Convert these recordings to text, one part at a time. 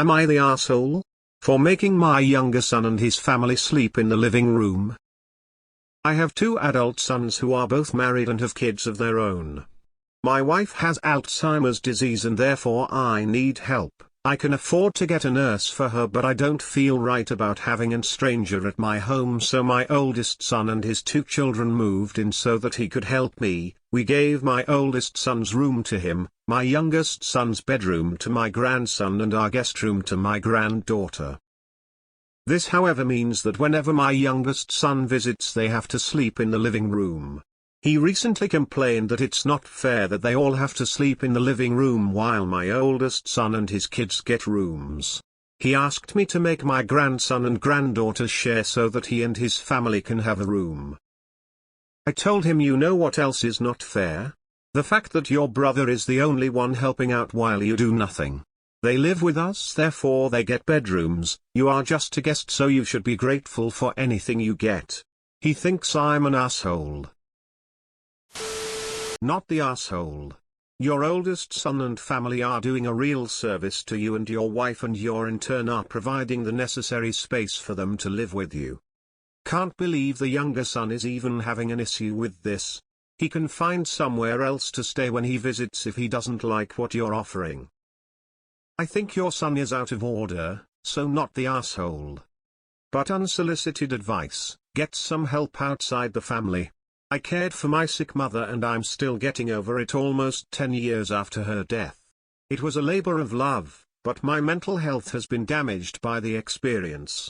Am I the asshole? For making my younger son and his family sleep in the living room? I have two adult sons who are both married and have kids of their own. My wife has Alzheimer's disease and therefore I need help. I can afford to get a nurse for her, but I don't feel right about having a stranger at my home, so my oldest son and his two children moved in so that he could help me. We gave my oldest son's room to him, my youngest son's bedroom to my grandson, and our guest room to my granddaughter. This however means that whenever my youngest son visits they have to sleep in the living room. He recently complained that it's not fair that they all have to sleep in the living room while my oldest son and his kids get rooms. He asked me to make my grandson and granddaughter share so that he and his family can have a room. I told him, you know what else is not fair? The fact that your brother is the only one helping out while you do nothing. They live with us, therefore they get bedrooms. You are just a guest, so you should be grateful for anything you get. He thinks I'm an asshole. Not the asshole. Your oldest son and family are doing a real service to you and your wife, and you in turn are providing the necessary space for them to live with you. Can't believe the younger son is even having an issue with this. He can find somewhere else to stay when he visits if he doesn't like what you're offering. I think your son is out of order, so not the asshole. But unsolicited advice: get some help outside the family. I cared for my sick mother and I'm still getting over it almost 10 years after her death. It was a labor of love, but my mental health has been damaged by the experience.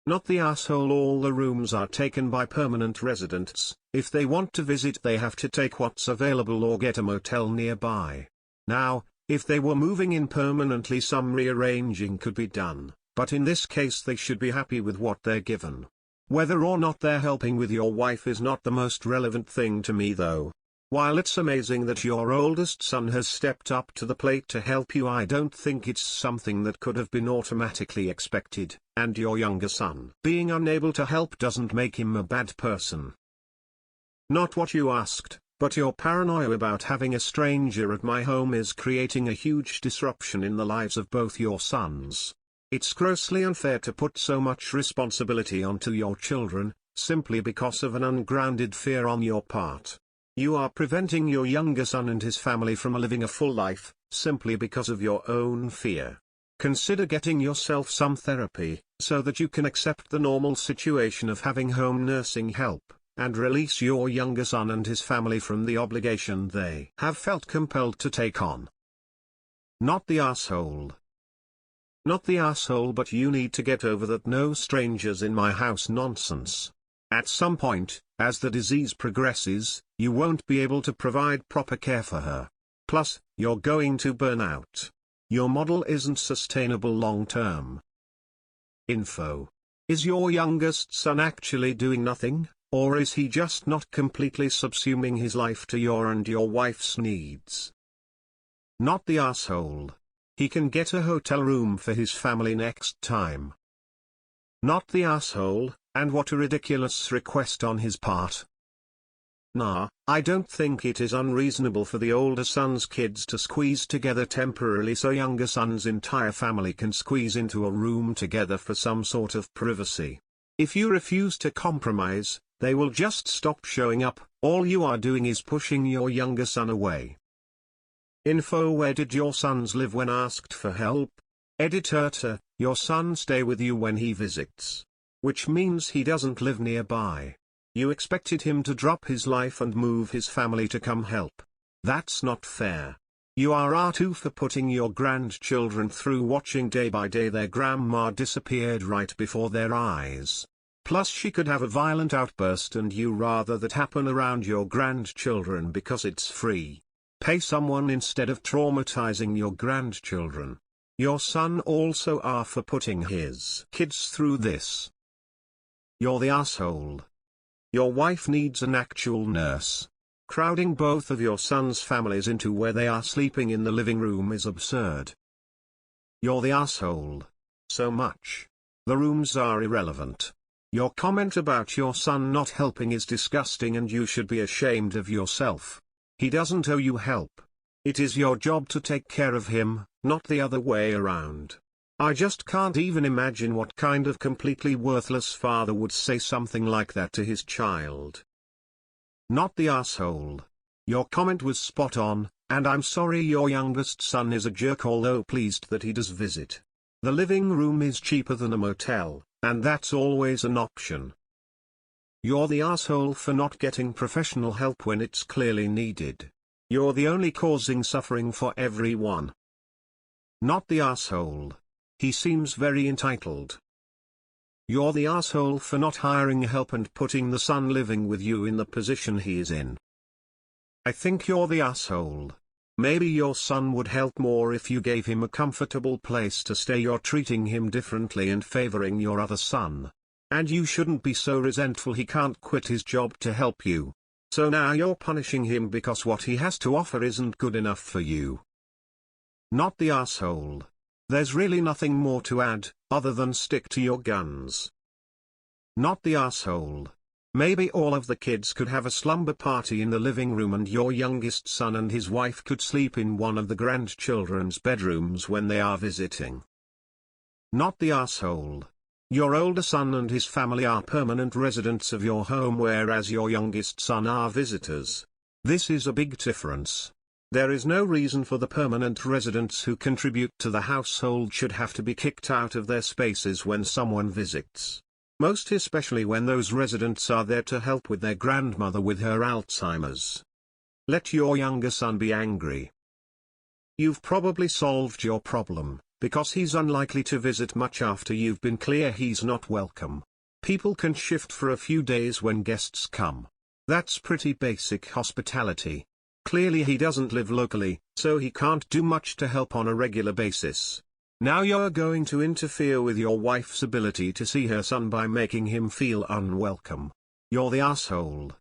Not the asshole. All the rooms are taken by permanent residents. If they want to visit they have to take what's available or get a motel nearby. Now, if they were moving in permanently, some rearranging could be done, but in this case they should be happy with what they're given. Whether or not they're helping with your wife is not the most relevant thing to me though. While it's amazing that your oldest son has stepped up to the plate to help you, I don't think it's something that could have been automatically expected, and your younger son being unable to help doesn't make him a bad person. Not what you asked, but your paranoia about having a stranger at my home is creating a huge disruption in the lives of both your sons. It's grossly unfair to put so much responsibility onto your children, simply because of an ungrounded fear on your part. You are preventing your younger son and his family from living a full life, simply because of your own fear. Consider getting yourself some therapy, so that you can accept the normal situation of having home nursing help, and release your younger son and his family from the obligation they have felt compelled to take on. Not the asshole. Not the asshole, but you need to get over that no strangers in my house nonsense. At some point, as the disease progresses, you won't be able to provide proper care for her. Plus, you're going to burn out. Your model isn't sustainable long term. Info. Is your youngest son actually doing nothing, or is he just not completely subsuming his life to your and your wife's needs? Not the asshole. He can get a hotel room for his family next time. Not the asshole, and what a ridiculous request on his part. Nah, I don't think it is unreasonable for the older son's kids to squeeze together temporarily so younger son's entire family can squeeze into a room together for some sort of privacy. If you refuse to compromise, they will just stop showing up. All you are doing is pushing your younger son away. Info. Where did your sons live when asked for help? AITA, your son stay with you when he visits. Which means he doesn't live nearby. You expected him to drop his life and move his family to come help. That's not fair. You are too for putting your grandchildren through watching day by day their grandma disappeared right before their eyes. Plus she could have a violent outburst and you rather that happen around your grandchildren because it's free. Pay someone instead of traumatizing your grandchildren. Your son also are for putting his kids through this. You're the asshole. Your wife needs an actual nurse. Crowding both of your sons' families into where they are sleeping in the living room is absurd. You're the asshole. So much. The rooms are irrelevant. Your comment about your son not helping is disgusting and you should be ashamed of yourself. He doesn't owe you help. It is your job to take care of him, not the other way around. I just can't even imagine what kind of completely worthless father would say something like that to his child. Not the asshole. Your comment was spot on, and I'm sorry your youngest son is a jerk, although pleased that he does visit. The living room is cheaper than a motel, and that's always an option. You're the asshole for not getting professional help when it's clearly needed. You're the only causing suffering for everyone. Not the asshole. He seems very entitled. You're the asshole for not hiring help and putting the son living with you in the position he is in. I think you're the asshole. Maybe your son would help more if you gave him a comfortable place to stay. You're treating him differently and favoring your other son. And you shouldn't be so resentful he can't quit his job to help you. So now you're punishing him because what he has to offer isn't good enough for you. Not the asshole. There's really nothing more to add, other than stick to your guns. Not the asshole. Maybe all of the kids could have a slumber party in the living room and your youngest son and his wife could sleep in one of the grandchildren's bedrooms when they are visiting. Not the asshole. Your older son and his family are permanent residents of your home, whereas your youngest son are visitors. This is a big difference. There is no reason for the permanent residents who contribute to the household should have to be kicked out of their spaces when someone visits. Most especially when those residents are there to help with their grandmother with her Alzheimer's. Let your younger son be angry. You've probably solved your problem, because he's unlikely to visit much after you've been clear he's not welcome. People can shift for a few days when guests come. That's pretty basic hospitality. Clearly he doesn't live locally, so he can't do much to help on a regular basis. Now you're going to interfere with your wife's ability to see her son by making him feel unwelcome. You're the asshole.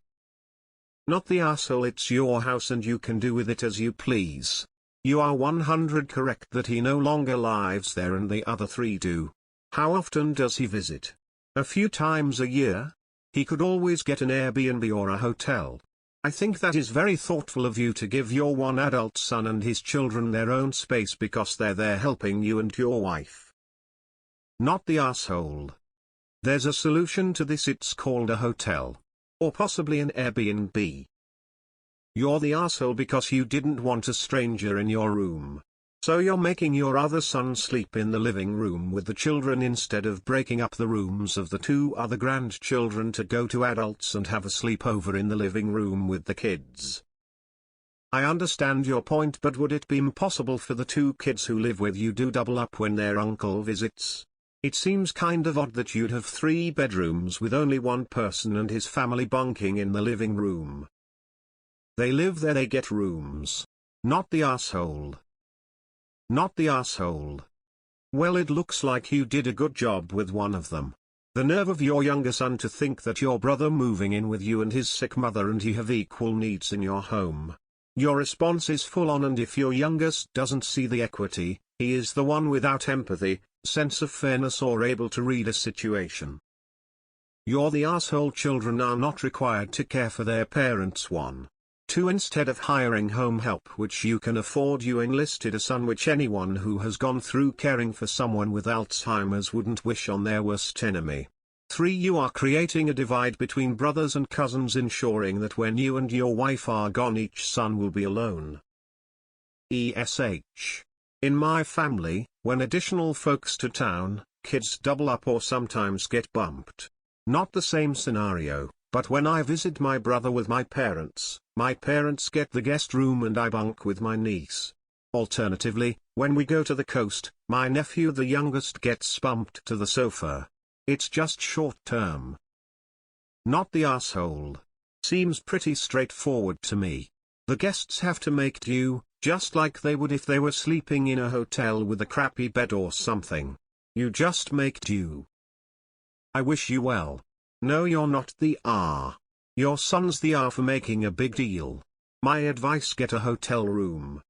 Not the asshole. It's your house and you can do with it as you please. You are 100% correct that he no longer lives there and the other three do. How often does he visit? A few times a year? He could always get an Airbnb or a hotel. I think that is very thoughtful of you to give your one adult son and his children their own space because they're there helping you and your wife. Not the asshole. There's a solution to this. It's called a hotel. Or possibly an Airbnb. You're the asshole because you didn't want a stranger in your room. So you're making your other son sleep in the living room with the children instead of breaking up the rooms of the two other grandchildren to go to adults and have a sleepover in the living room with the kids. I understand your point, but would it be impossible for the two kids who live with you to double up when their uncle visits? It seems kind of odd that you'd have 3 bedrooms with only one person and his family bunking in the living room. They live there, they get rooms. Not the asshole. Not the asshole. Well, it looks like you did a good job with one of them. The nerve of your younger son to think that your brother moving in with you and his sick mother and he have equal needs in your home. Your response is full on, and if your youngest doesn't see the equity, he is the one without empathy, sense of fairness, or able to read a situation. You're the asshole. Children are not required to care for their parents. 2. Instead of hiring home help which you can afford, you enlisted a son, which anyone who has gone through caring for someone with Alzheimer's wouldn't wish on their worst enemy. 3. You are creating a divide between brothers and cousins, ensuring that when you and your wife are gone each son will be alone. ESH. In my family, when additional folks to town, kids double up or sometimes get bumped. Not the same scenario. But when I visit my brother with my parents get the guest room and I bunk with my niece. Alternatively, when we go to the coast, my nephew the youngest gets bumped to the sofa. It's just short term. Not the asshole. Seems pretty straightforward to me. The guests have to make do, just like they would if they were sleeping in a hotel with a crappy bed or something. You just make do. I wish you well. No, you're not the R. Your son's the R for making a big deal. My advice: get a hotel room.